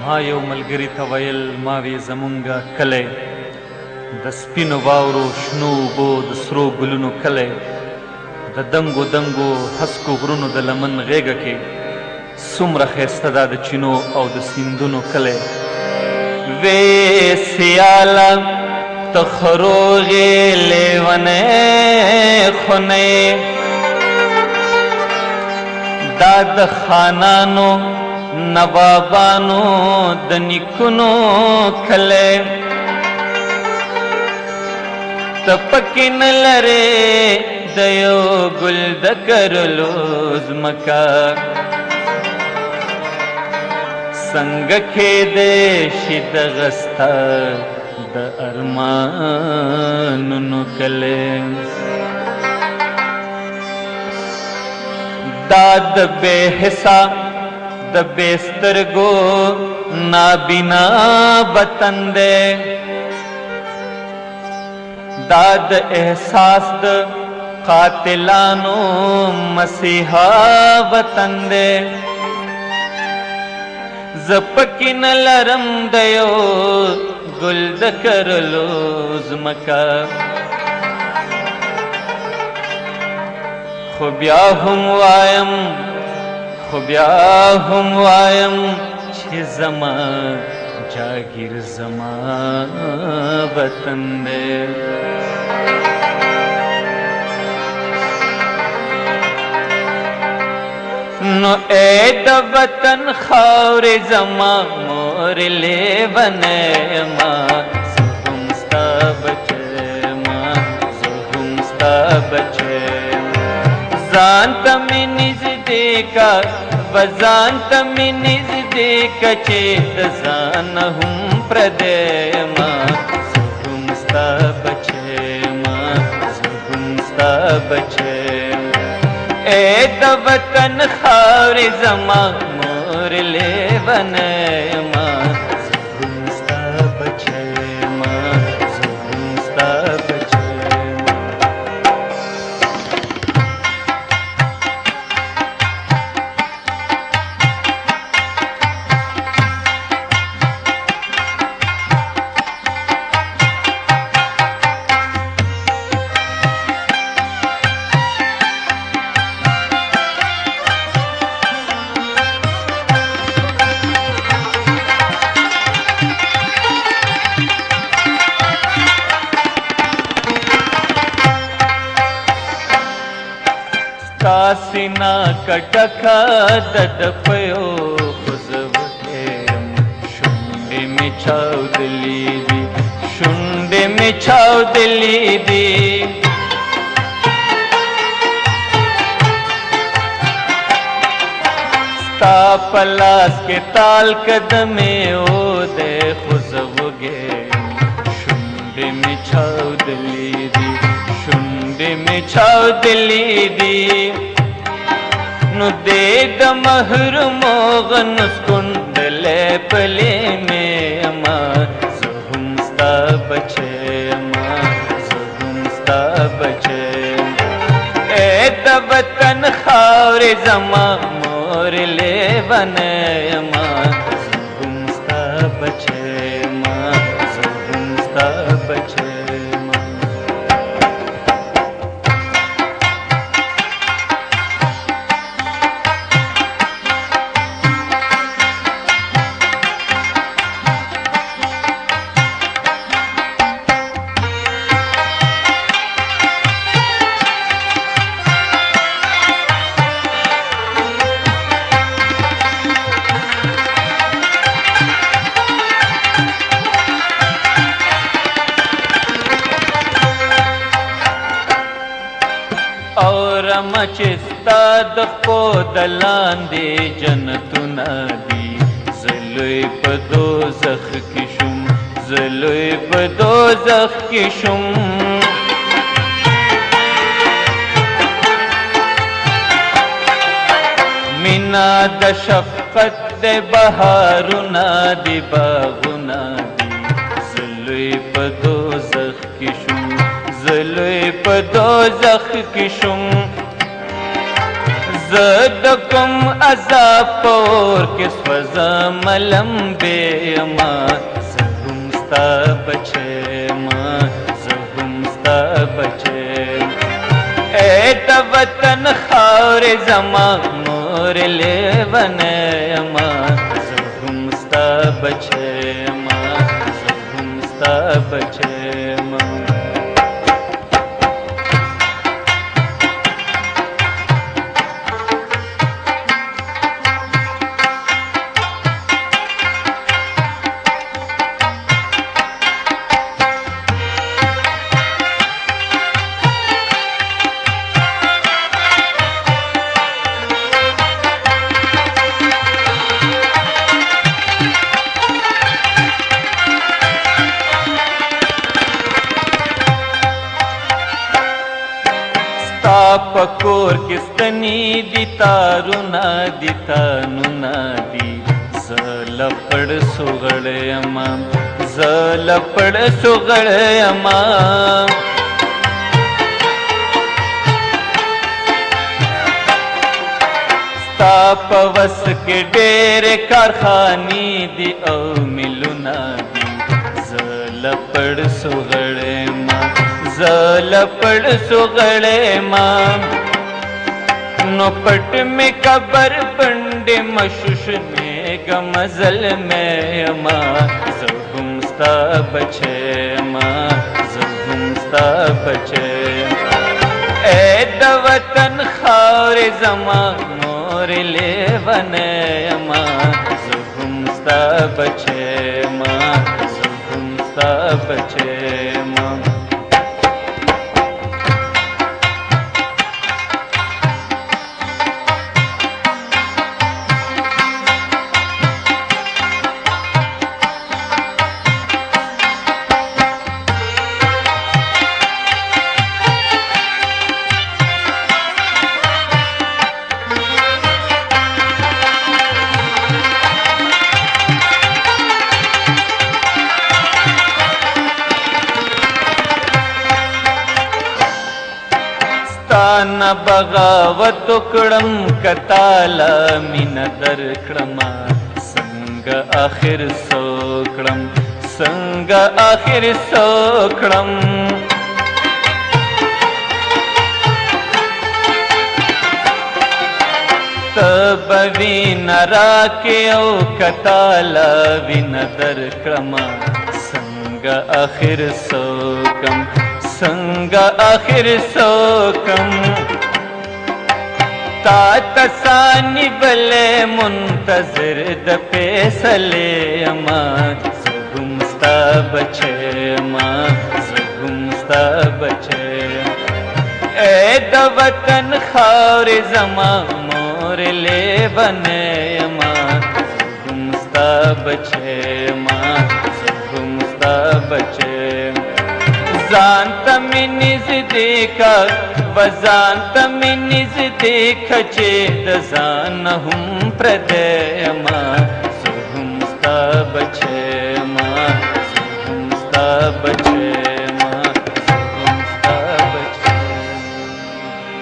ما یو ملګري ته ویل ما وی زمونږه کلی د سپینو واورو شنو اوبو د سرو ګلونو کلی د دنګو دنګو هسکو غرونو د لمن غیږه کې څومره ښایسته دا د چینو او د سیندونو کلی وې سیاله ته خروغې لیونی خونی دا د خانانو نوابانو د نیکونو کلی ته پکې نه لرې د یو ګل د کرلو ځمکه څنګه کېدی شي دغه ستا د ارمانونو کلی دا د بې حسا د بې سترګو نابینا وطن دی دا د احساس د قاتلانو مسیحا وطن دی زه پکې نه لرم د یو ګل د کرلو ځمکه خو بیا هم وایم چې زما جاگیر زما وطن دی نو اے د وطن خاورې زما مور لیونی ما زه هم ستا بچی ما زه هم ستا بچی ځان ته مې نږدې کا ځان ته مې نږدې که چې د ځانه هم پردی ما زه هم ستا بچی ما زه هم ستا بچی اے د وطن خاورې زما مور لیونی ما زه هم ستا بچی ما زه هم ستا بچی سینا کټکا د پيو خوځوګم شونډې می چاودلې دي شونډې می چاودلې دي ستا پلاس کې تال قدمې او دې خوځوګم شونډې می چاودلې دي شونډې می چاودلې دي نو دې د محرومو غنس کندلې پلې مې ما زه هم ستا بچی ما زه هم ستا بچی اے د وطن خاورې زما مور لیونی ما زه هم ستا بچی ما زه هم ستا بچی چې ستا د خپو د لاندې جنتونه دي زه لوی په دوزخ کې شوم زه لوی په دوزخ کې شوم مینا د شفقت د بهارونه دي باغونه دي زه لوی په دوزخ کې شوم زه لوی په دوزخ کې شوم زدکم عذاب پور کې سوځم لمبې ما زهم ستا بچې ما زهم ستا بچې اے د وطن خاورې زما مور لیونی ما زهم ستا بچې ما زهم ستا بچې ما پکور کستنی دی تارونا دی تانونا دی زلپڑ سغڑیما زلپڑ سغڑیما ستا پوس کے ډېر کارخانی دی او ملونا دی زلپڑ سغڑیما زلپڑ سغڑیما نو پٹ میں قبر بنڈ مشوشنے کا مزل میں ما زهم ستا بچے ما زهم ستا بچے اے د وطن خاور زما مور لیونی ما زهم ستا بچے ما زهم ستا بچے ما ستانا بغاوت کړم کتالا مین در کړما څنګه آخر سوکړم څنګه آخر سوکړم تب وین راکې او کتالا وین در کړما څنګه آخر سوکم څنګه آخر سوکم تا تسانی بلې منتظر د فیصلې ما زهم ستا بچې ما زهم ستا بچې اے د وطن خاورې زما مور لیونی ما زهم ستا بچې ما زهم ستا بچې ځان ته مې نږدې کا وځان ته مې نږدې که چې د ځان هم پردی ما